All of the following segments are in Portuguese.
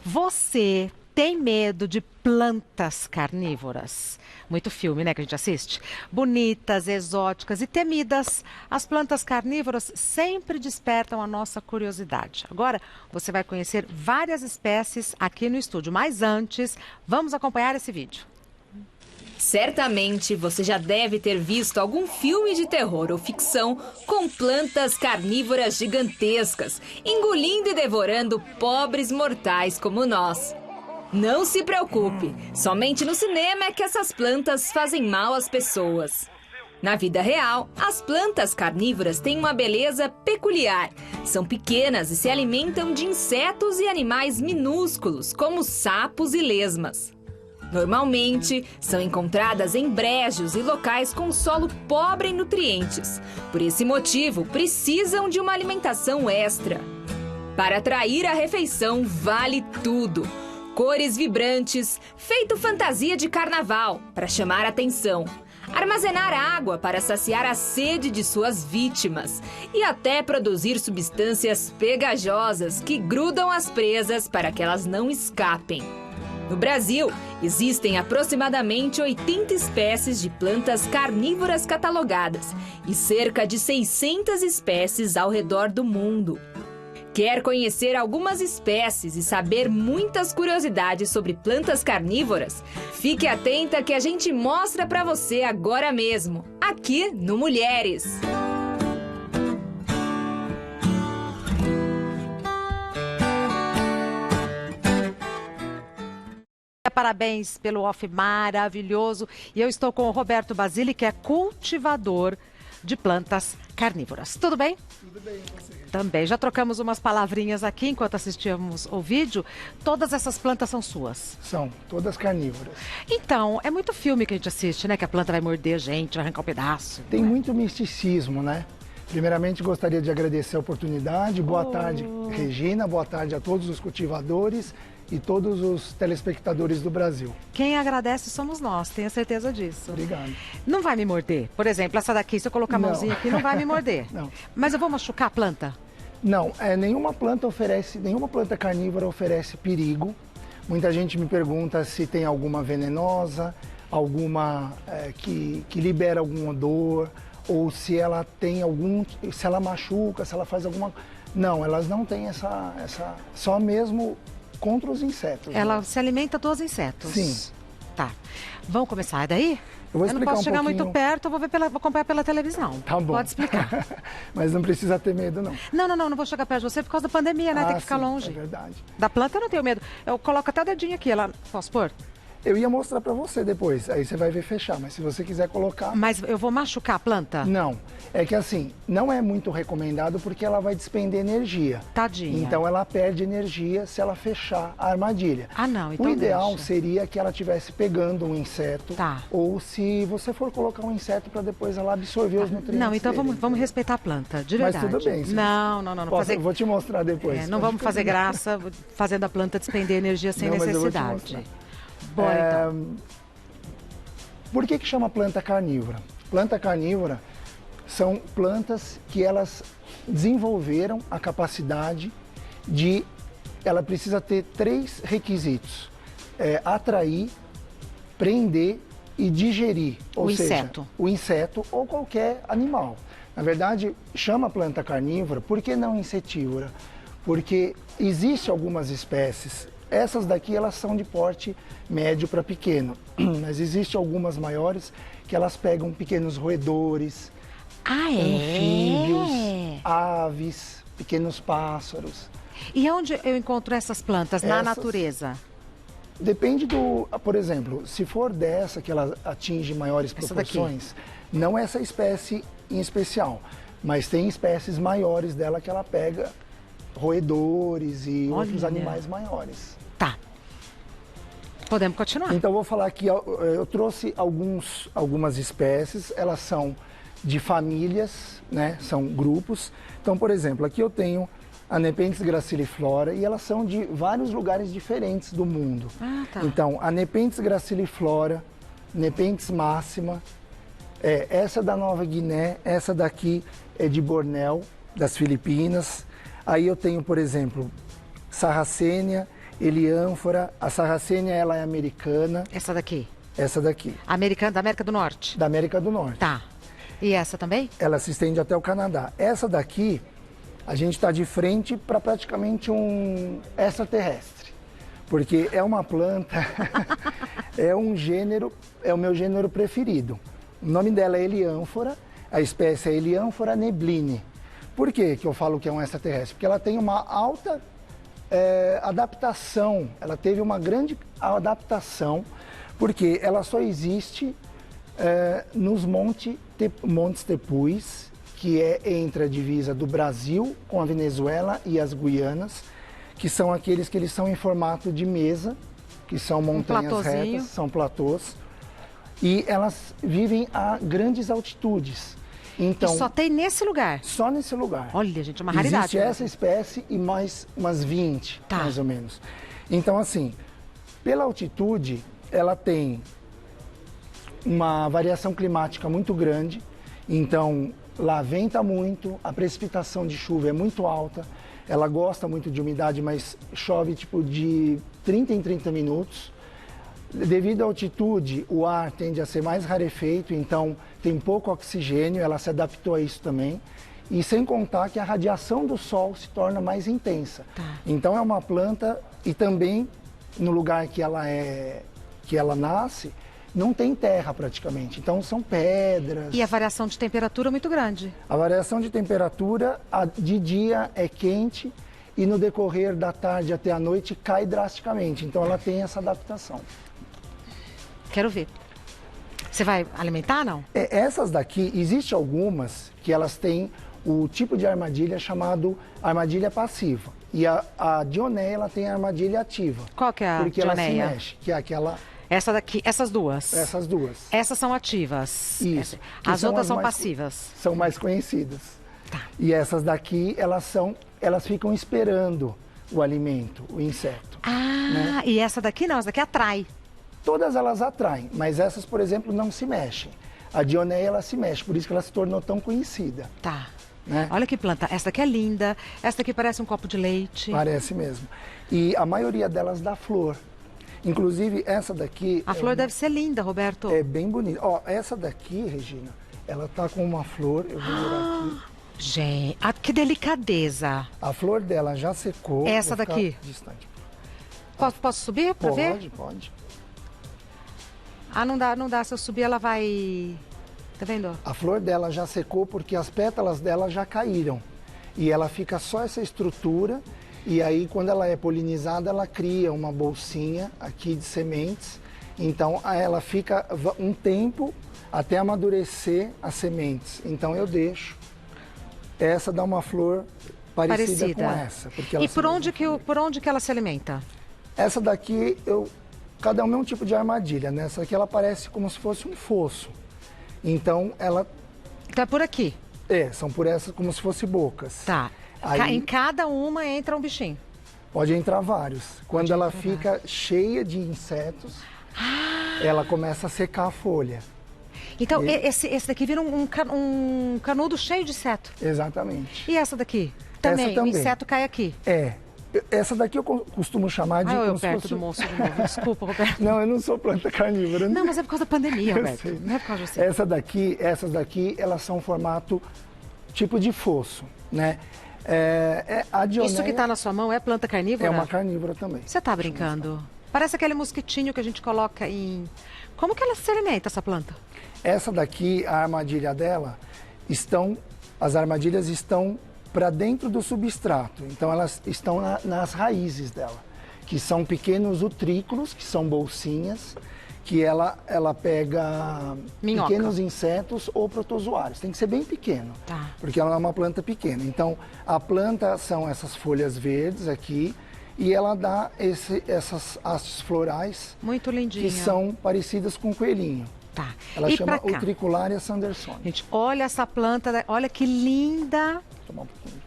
Você tem medo de plantas carnívoras? Muito filme, né, que a gente assiste? Bonitas, exóticas e temidas, as plantas carnívoras sempre despertam a nossa curiosidade. Agora, você vai conhecer várias espécies aqui no estúdio, mas antes, vamos acompanhar esse vídeo. Certamente você já deve ter visto algum filme de terror ou ficção com plantas carnívoras gigantescas, engolindo e devorando pobres mortais como nós. Não se preocupe, somente no cinema é que essas plantas fazem mal às pessoas. Na vida real, as plantas carnívoras têm uma beleza peculiar. São pequenas e se alimentam de insetos e animais minúsculos, como sapos e lesmas. Normalmente, são encontradas em brejos e locais com solo pobre em nutrientes. Por esse motivo, precisam de uma alimentação extra. Para atrair a refeição, vale tudo. Cores vibrantes, feito fantasia de carnaval, para chamar a atenção. Armazenar água para saciar a sede de suas vítimas. E até produzir substâncias pegajosas que grudam as presas para que elas não escapem. No Brasil, existem aproximadamente 80 espécies de plantas carnívoras catalogadas e cerca de 600 espécies ao redor do mundo. Quer conhecer algumas espécies e saber muitas curiosidades sobre plantas carnívoras? Fique atenta que a gente mostra para você agora mesmo, aqui no Mulheres. Parabéns pelo off maravilhoso. E eu estou com o Roberto Basile, que é cultivador de plantas carnívoras. Tudo bem? Tudo bem, você? Também. Já trocamos umas palavrinhas aqui enquanto assistíamos o vídeo. Todas essas plantas são suas? São, todas carnívoras. Então, é muito filme que a gente assiste, né? Que a planta vai morder a gente, vai arrancar um pedaço. Tem muito misticismo, né? Primeiramente, gostaria de agradecer a oportunidade. Boa tarde, Regina. Boa tarde a todos os cultivadores e todos os telespectadores do Brasil. Quem agradece somos nós, tenho certeza disso. Obrigado. Não vai me morder? Por exemplo, essa daqui, se eu colocar a mãozinha aqui, não vai me morder? Não. Mas eu vou machucar a planta? Não, nenhuma planta carnívora oferece perigo. Muita gente me pergunta se tem alguma venenosa, alguma que libera algum odor, ou se ela tem se ela machuca, se ela faz alguma... Não, elas não têm só mesmo contra os insetos. Ela se alimenta dos insetos? Sim. Tá. Vamos começar daí? Eu não posso chegar muito perto, vou acompanhar pela televisão. Tá bom. Pode explicar. Mas não precisa ter medo, não. Não vou chegar perto de você por causa da pandemia, né? Tem que ficar longe. É verdade. Da planta eu não tenho medo. Eu coloco até o dedinho aqui, posso pôr? Eu ia mostrar pra você depois, aí você vai ver fechar, mas se você quiser colocar... Mas eu vou machucar a planta? Não, é que assim, não é muito recomendado porque ela vai despender energia. Tadinha. Então ela perde energia se ela fechar a armadilha. Ah, não, então o ideal deixa. seria que ela estivesse pegando um inseto, tá. Ou se você for colocar um inseto para depois ela absorver os nutrientes. Não, então dele, vamos respeitar a planta, de verdade. Mas tudo bem. Não. Eu vou te mostrar depois. Não vamos fazer graça fazendo a planta despender energia sem necessidade. Bora, então. Por que chama planta carnívora? Planta carnívora são plantas que elas desenvolveram a capacidade de... Ela precisa ter 3 requisitos. Atrair, prender e digerir. Ou seja, o inseto ou qualquer animal. Na verdade, chama planta carnívora, por que não insetívora? Porque existem algumas espécies... Essas daqui, elas são de porte médio para pequeno, mas existem algumas maiores que elas pegam pequenos roedores, anfíbios, aves, pequenos pássaros. E onde eu encontro essas plantas? Na natureza? Depende por exemplo, se for dessa que ela atinge maiores proporções, não essa espécie em especial, mas tem espécies maiores dela que ela pega roedores e outros animais maiores. Tá. Podemos continuar. Então, vou falar aqui, eu trouxe algumas espécies, elas são de famílias, né? São grupos. Então, por exemplo, aqui eu tenho a Nepenthes graciliflora e elas são de vários lugares diferentes do mundo. Tá. Então, a Nepenthes graciliflora, Nepenthes máxima, essa é da Nova Guiné, essa daqui é de Bornéu, das Filipinas. Aí eu tenho, por exemplo, Sarracenia Eliânfora. A sarracênia, ela é americana. Essa daqui? Essa daqui. Americana, da América do Norte? Da América do Norte. Tá. E essa também? Ela se estende até o Canadá. Essa daqui, a gente está de frente para praticamente um extraterrestre. Porque é uma planta, é um gênero, é o meu gênero preferido. O nome dela é Eliânfora, a espécie é Eliânfora nebline. Por que eu falo que é um extraterrestre? Porque ela tem uma alta adaptação, ela teve uma grande adaptação, porque ela só existe nos Montes Tepuis, que é entre a divisa do Brasil com a Venezuela e as Guianas, que são aqueles que eles são em formato de mesa, que são montanhas retas, são platôs, e elas vivem a grandes altitudes. Então, e só tem nesse lugar? Só nesse lugar. Olha, gente, é uma raridade. Existe essa espécie e mais umas 20, tá, mais ou menos. Então, assim, pela altitude, ela tem uma variação climática muito grande. Então, lá venta muito, a precipitação de chuva é muito alta. Ela gosta muito de umidade, mas chove tipo de 30 em 30 minutos. Devido à altitude, o ar tende a ser mais rarefeito, então tem pouco oxigênio, ela se adaptou a isso também. E sem contar que a radiação do sol se torna mais intensa. Tá. Então é uma planta, e também no lugar que ela nasce, não tem terra praticamente, então são pedras. E a variação de temperatura é muito grande? A variação de temperatura de dia é quente e no decorrer da tarde até a noite cai drasticamente, então ela tem essa adaptação. Quero ver. Você vai alimentar, não? Essas daqui, existe algumas que elas têm o tipo de armadilha chamado armadilha passiva. E a dionéia, ela tem a armadilha ativa. Qual que é a porque dionéia? Ela se mexe, que é aquela... Essa daqui, essas duas? Essas duas. Essas são ativas. Isso. As outras são mais, passivas. São mais conhecidas. Tá. E essas daqui, elas ficam esperando o alimento, o inseto. Ah, né? E essa daqui não, essa daqui atrai. Todas elas atraem, mas essas, por exemplo, não se mexem. A dionéia, ela se mexe, por isso que ela se tornou tão conhecida. Tá. Né? Olha que planta. Essa daqui é linda. Essa daqui parece um copo de leite. Parece mesmo. E a maioria delas dá flor. Inclusive, essa daqui... A flor deve ser linda, Roberto. É bem bonita. Ó, essa daqui, Regina, ela tá com uma flor, eu vou virar aqui. Gente, que delicadeza. A flor dela já secou. Essa daqui? Distante. Posso subir para ver? Pode. Ah, não dá. Se eu subir, ela vai... Tá vendo? A flor dela já secou porque as pétalas dela já caíram. E ela fica só essa estrutura. E aí, quando ela é polinizada, ela cria uma bolsinha aqui de sementes. Então, ela fica um tempo até amadurecer as sementes. Então, eu deixo. Essa dá uma flor parecida com essa. Porque ela e por onde que ela se alimenta? Essa daqui, cada uma é um tipo de armadilha, né? Essa aqui, ela parece como se fosse um fosso. Então, ela... Então é por aqui? São por essas como se fossem bocas. Tá. Aí, em cada uma entra um bichinho? Pode entrar vários. Quando ela fica cheia de insetos, ela começa a secar a folha. Então, esse daqui vira um canudo cheio de inseto? Exatamente. E essa daqui? Também, o inseto cai aqui? Essa daqui eu costumo chamar de... eu perto do monstro de novo. Desculpa, Roberto. Não, eu não sou planta carnívora. Não, mas é por causa da pandemia, Roberto. Não é por causa de você. Essas daqui, elas são formato tipo de fosso, né? A dionéia... Isso que está na sua mão é planta carnívora? É uma carnívora também. Você está brincando? Parece aquele mosquitinho que a gente coloca em... Como que ela se alimenta, essa planta? Essa daqui, a armadilha dela, as armadilhas estão para dentro do substrato. Então, elas estão nas raízes dela, que são pequenos utrículos, que são bolsinhas, que ela pega pequenos insetos ou protozoários. Tem que ser bem pequeno, porque ela é uma planta pequena. Então, a planta são essas folhas verdes aqui, e ela dá essas hastes florais, muito lindinha, que são parecidas com coelhinho. Tá. Ela chama Utricularia sandersoni. Gente, olha essa planta, olha que linda. Vou tomar um pouquinho.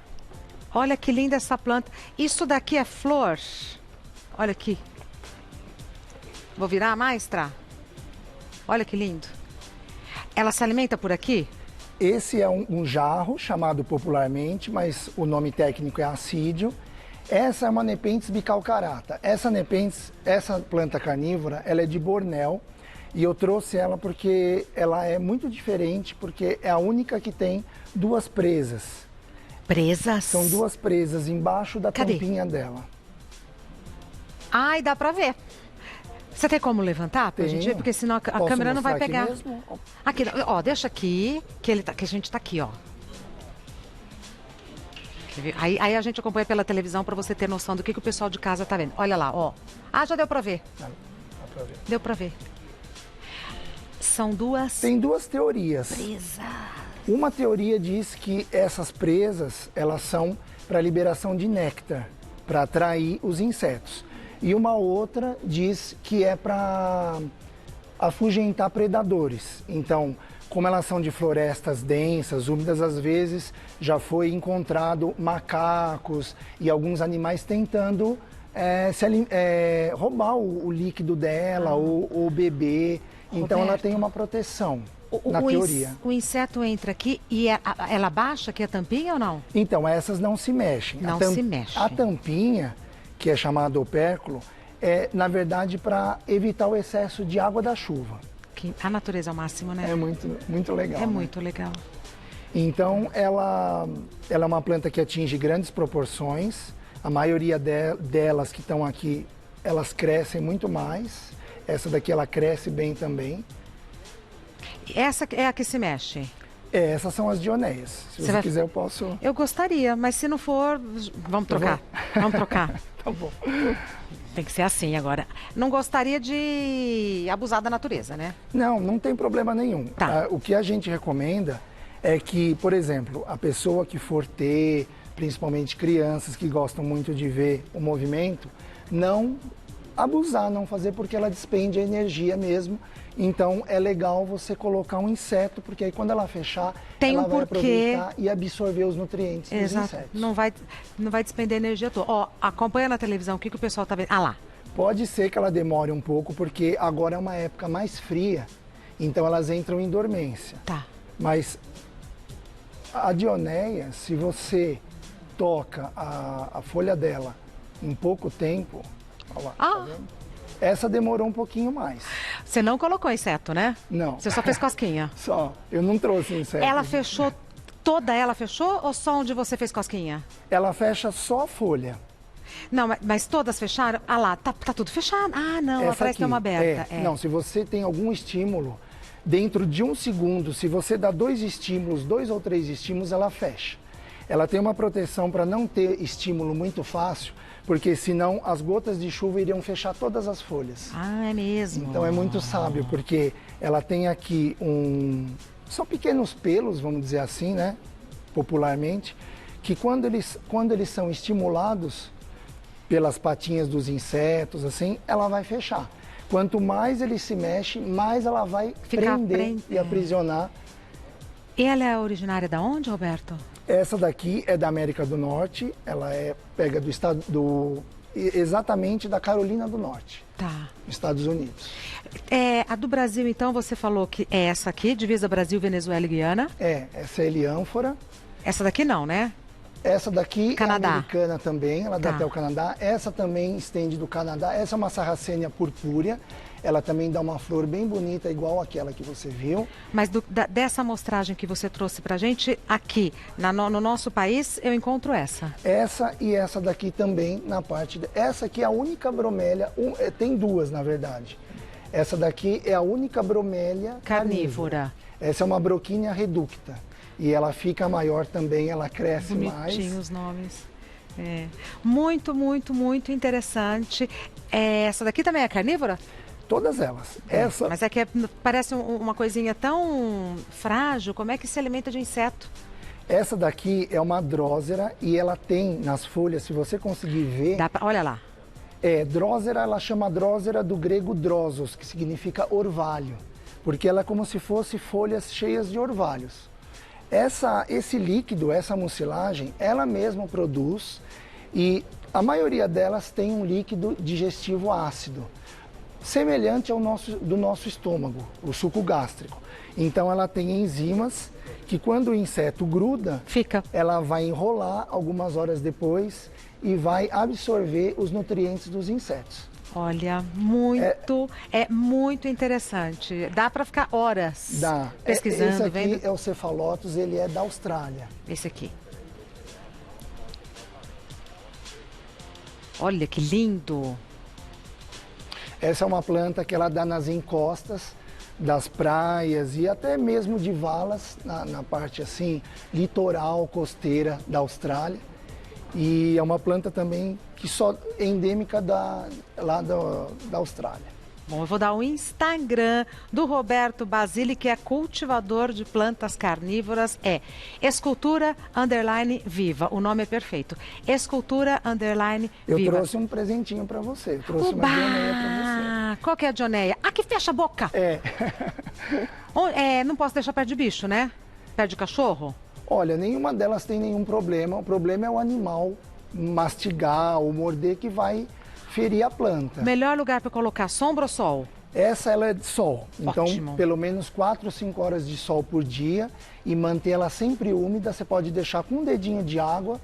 Olha que linda essa planta. Isso daqui é flor. Olha aqui. Vou virar mais, Trá? Olha que lindo. Ela se alimenta por aqui? Esse é um jarro, chamado popularmente, mas o nome técnico é assídio. Essa é uma Nepenthes bicalcarata. Essa planta carnívora, ela é de Bornéu. E eu trouxe ela porque ela é muito diferente, porque é a única que tem duas presas. Presas? São duas presas embaixo da Cadê? tampinha dela. Ai, dá pra ver. Você tem como levantar pra gente ver? Porque senão a Posso câmera não vai mostrar aqui pegar. mesmo? Aqui, ó, deixa aqui, que a gente tá aqui, ó. Quer ver? Aí a gente acompanha pela televisão pra você ter noção do que o pessoal de casa tá vendo. Olha lá, ó. Ah, já deu pra ver. Dá pra ver. Deu pra ver. São duas Tem duas teorias. presas. Uma teoria diz que essas presas, elas são para liberação de néctar, para atrair os insetos. E uma outra diz que é para afugentar predadores. Então, como elas são de florestas densas, úmidas, às vezes já foi encontrado macacos e alguns animais tentando roubar o líquido dela ou beber. Então ela Roberto, tem uma proteção, na teoria. O inseto entra aqui e ela baixa aqui a tampinha ou não? Então, essas não se mexem. Não se mexe. A tampinha, que é chamada opérculo, é, na verdade, para evitar o excesso de água da chuva. A natureza é o máximo, né? É muito legal. É né? muito legal. Então, ela é uma planta que atinge grandes proporções. A maioria delas que estão aqui, elas crescem muito mais. Essa daqui, ela cresce bem também. Essa é a que se mexe? Essas são as dioneias. Se você quiser, eu posso... Eu gostaria, mas se não for, vamos trocar. Vamos trocar. Tá bom. Tem que ser assim agora. Não gostaria de abusar da natureza, né? Não tem problema nenhum. Tá. O que a gente recomenda é que, por exemplo, a pessoa que for ter, principalmente crianças que gostam muito de ver o movimento, não abusar, não fazer porque ela despende a energia mesmo. Então é legal você colocar um inseto, porque aí quando ela fechar, Tem ela um vai porquê. aproveitar e absorver os nutrientes dos insetos. Não vai despender energia toda. Ó, acompanha na televisão o que o pessoal tá vendo. Ah lá. Pode ser que ela demore um pouco, porque agora é uma época mais fria, então elas entram em dormência. Tá. Mas a dioneia, se você toca a folha dela em pouco tempo, olha lá, tá vendo? Essa demorou um pouquinho mais. Você não colocou inseto, né? Não. Você só fez cosquinha. Só, eu não trouxe inseto. Ela fechou, toda ela fechou ou só onde você fez cosquinha? Ela fecha só a folha. Não, mas todas fecharam? Ah lá, tá tudo fechado. Ah, não, Essa atrás aqui, tem uma aberta. Não, se você tem algum estímulo, dentro de 1 segundo, se você dá 2 estímulos, 2 ou 3 estímulos, ela fecha. Ela tem uma proteção para não ter estímulo muito fácil, porque senão as gotas de chuva iriam fechar todas as folhas. Ah, é mesmo? Então é muito sábio, porque ela tem aqui são pequenos pelos, vamos dizer assim, né? Popularmente, que quando eles são estimulados pelas patinhas dos insetos, assim, ela vai fechar. Quanto mais ele se mexe, mais ela vai prender e aprisionar. E ela é originária da onde, Roberto? Essa daqui é da América do Norte, ela pega exatamente da Carolina do Norte, Tá. Estados Unidos. A do Brasil, então, você falou que é essa aqui, divisa Brasil, Venezuela e Guiana. Essa é a heliânfora. Essa daqui não, né? Essa daqui Canadá. é americana também, ela dá Tá. até o Canadá. Essa também estende do Canadá. Essa é uma sarracênia purpúrea. Ela também dá uma flor bem bonita, igual aquela que você viu. Mas dessa amostragem que você trouxe pra gente, aqui, no nosso país, eu encontro essa. Essa e essa daqui também na parte... Essa aqui é a única bromélia, tem duas na verdade. Essa daqui é a única bromélia Carnívora. Essa é uma Broquínia reducta. E ela fica maior também, ela cresce Bonitinhos mais. os nomes. Muito, muito, muito interessante. Essa daqui também é carnívora? Todas elas. Mas é que parece uma coisinha tão frágil. Como é que se alimenta de inseto? Essa daqui é uma drósera e ela tem nas folhas, se você conseguir ver... Olha lá. Drósera, ela chama drósera do grego drosos, que significa orvalho. Porque ela é como se fosse folhas cheias de orvalhos. Esse líquido, essa mucilagem, ela mesma produz e a maioria delas tem um líquido digestivo ácido, semelhante ao do nosso estômago, o suco gástrico. Então ela tem enzimas que quando o inseto gruda, ela vai enrolar algumas horas depois e vai absorver os nutrientes dos insetos. Olha, é muito interessante. Dá para ficar horas Dá. pesquisando, Esse aqui vendo? é o Cephalotus, ele é da Austrália. Esse aqui. Olha que lindo. Essa é uma planta que ela dá nas encostas das praias e até mesmo de valas, na parte assim, litoral, costeira da Austrália. E é uma planta também que só é endêmica da Austrália. Bom, eu vou dar o Instagram do Roberto Basile, que é cultivador de plantas carnívoras, é escultura_viva, o nome é perfeito, escultura_viva. Eu trouxe um presentinho para você, eu trouxe uma dioneia para você. Qual que é a dioneia? Ah, que fecha a boca! Não posso deixar perto de bicho, né? Perto de cachorro? Olha, nenhuma delas tem nenhum problema, o problema é o animal mastigar ou morder que vai ferir a planta. Melhor lugar para colocar, sombra ou sol? Essa ela é de sol, então Ótimo. pelo menos 4 ou 5 horas de sol por dia e manter ela sempre úmida, você pode deixar com um dedinho de água.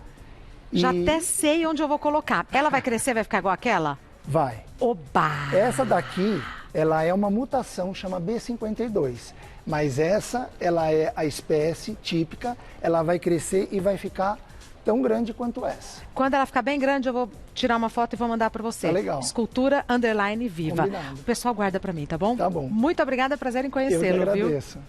Já até sei onde eu vou colocar. Ela vai crescer, vai ficar igual aquela? Vai. Oba! Essa daqui, ela é uma mutação, chama B52, mas ela é a espécie típica, ela vai crescer e vai ficar tão grande quanto essa. Quando ela ficar bem grande, eu vou tirar uma foto e vou mandar para você. Tá legal. Escultura_viva. Combinado. O pessoal guarda para mim, tá bom? Tá bom. Muito obrigada, prazer em Eu que conhecê-lo, viu? agradeço.